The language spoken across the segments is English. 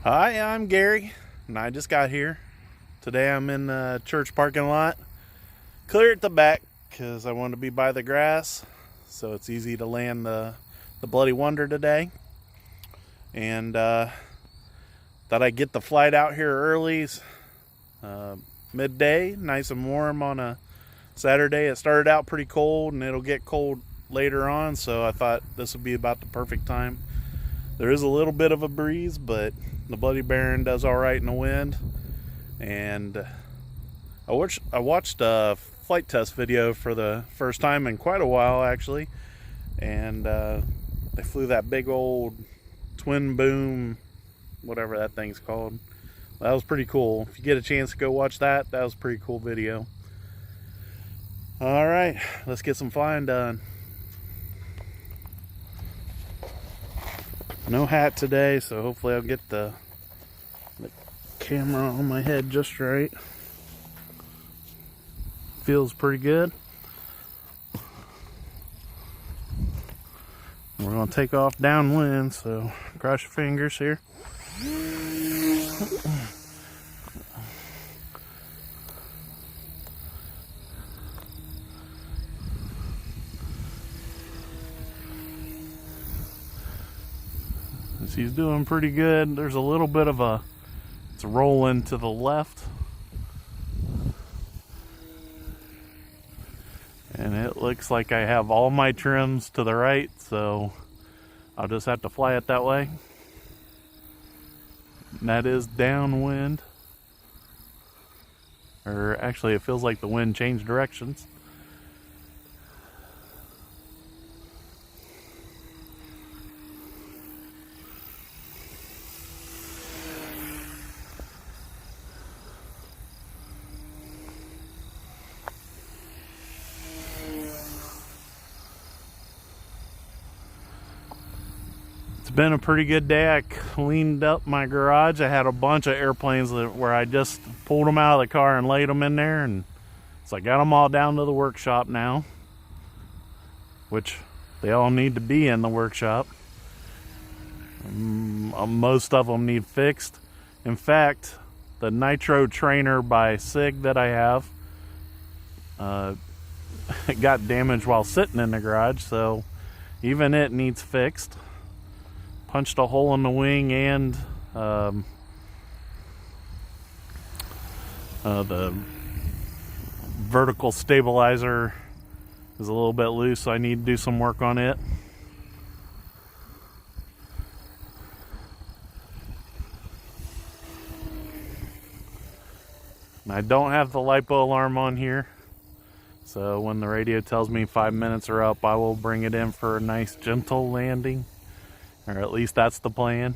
Hi, I'm Gary, and I just got here. Today I'm in the church parking lot, clear at the back, because I want to be by the grass, so it's easy to land the Bloody Wonder today. And thought I'd get the flight out here early, midday, nice and warm on a Saturday. It started out pretty cold, and it'll get cold later on, so I thought this would be about the perfect time. There is a little bit of a breeze, but the Bloody Baron does all right in the wind. And I watched a flight test video for the first time in quite a while, actually. And they flew that big old twin boom, whatever that thing's called. That was pretty cool. If you get a chance to go watch that, that was a pretty cool video. All right, let's get some flying done. No hat today, so hopefully I'll get the camera on my head just right. Feels pretty good. We're going to take off downwind, so cross your fingers here. He's doing pretty good. There's a little bit of it's rolling to the left. And it looks like I have all my trims to the right, so I'll just have to fly it that way. And that is downwind. Or actually, it feels like the wind changed directions. It's been a pretty good day. I cleaned up my garage. I had a bunch of airplanes where I just pulled them out of the car and laid them in there, and so I got them all down to the workshop now, which they all need to be in the workshop. Most of them need fixed. In fact, the Nitro Trainer by SIG that I have it got damaged while sitting in the garage, so even it needs fixed. Punched a hole in the wing, and the vertical stabilizer is a little bit loose, so I need to do some work on it. And I don't have the LiPo alarm on here, so when the radio tells me 5 minutes are up, I will bring it in for a nice gentle landing. Or at least that's the plan.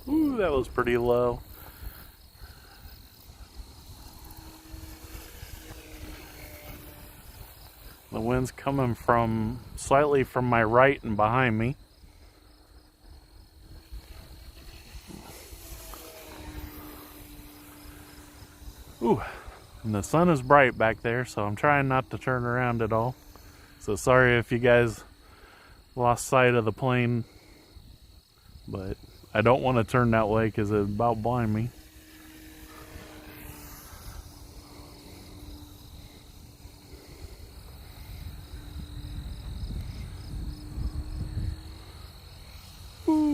Ooh, that was pretty low. The wind's coming from slightly from my right and behind me. Ooh, and the sun is bright back there, so I'm trying not to turn around at all. So sorry if you guys lost sight of the plane, but I don't want to turn that way because it'd about blind me.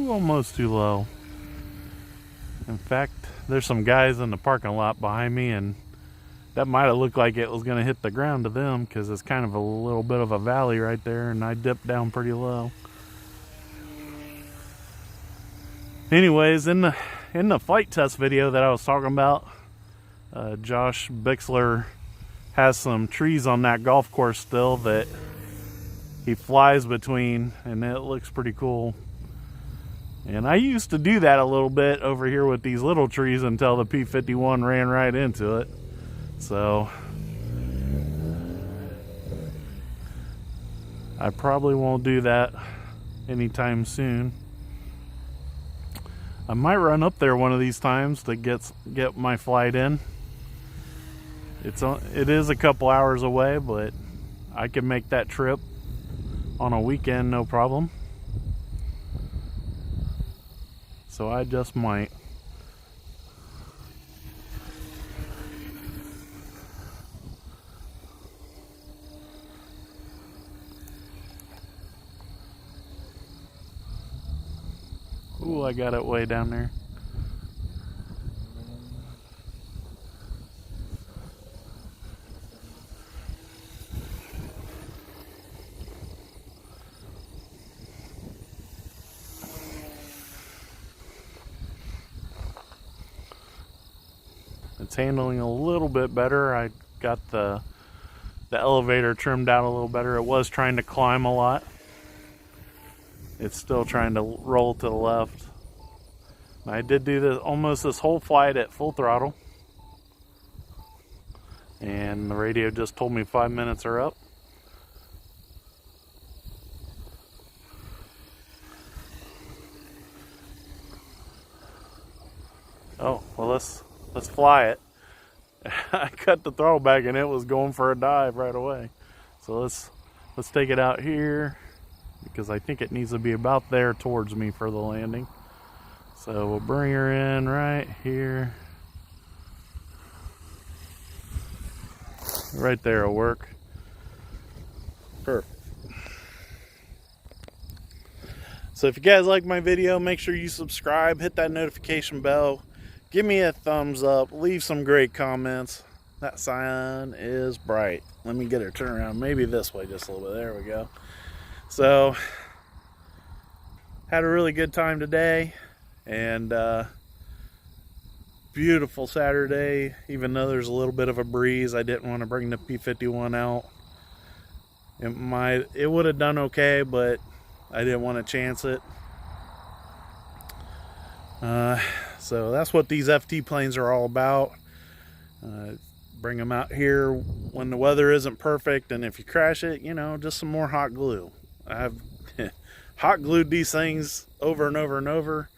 Almost too low. In fact, there's some guys in the parking lot behind me, and that might have looked like it was going to hit the ground to them because it's kind of a little bit of a valley right there, and I dipped down pretty low. Anyways, in the flight test video that I was talking about, Josh Bixler has some trees on that golf course still that he flies between, and it looks pretty cool. And I used to do that a little bit over here with these little trees until the P-51 ran right into it. So I probably won't do that anytime soon. I might run up there one of these times to get my flight in. It is a couple hours away, but I can make that trip on a weekend, no problem. So I just might. Ooh, I got it way down there. It's handling a little bit better. I got the elevator trimmed out a little better. It was trying to climb a lot. It's still trying to roll to the left. I did do this whole flight at full throttle, and the radio just told me 5 minutes are up. Oh, well, let's fly it. I cut the throttle back and it was going for a dive right away. So let's take it out here, because I think it needs to be about there towards me for the landing. So we'll bring her in right here. Right there will work. Perfect. So if you guys like my video, make sure you subscribe, hit that notification bell, give me a thumbs up, leave some great comments. That sign is bright. Let me get her turned around, maybe this way just a little bit. There we go. So, had a really good time today, and beautiful Saturday. Even though there's a little bit of a breeze, I didn't want to bring the P-51 out. It would have done okay, but I didn't want to chance it. So that's what these FT planes are all about. Bring them out here when the weather isn't perfect, and if you crash it, just some more hot glue. I've hot glued these things over and over and over,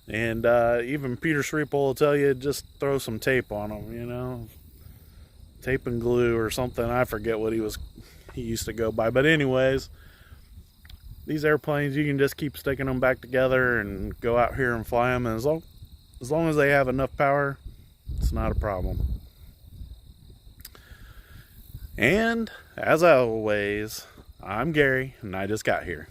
and even Peter Schriepel will tell you just throw some tape on them, tape and glue or something. I forget what he used to go by, but anyways, these airplanes, you can just keep sticking them back together and go out here and fly them, and as long as they have enough power, it's not a problem. And as always, I'm Gary, and I just got here.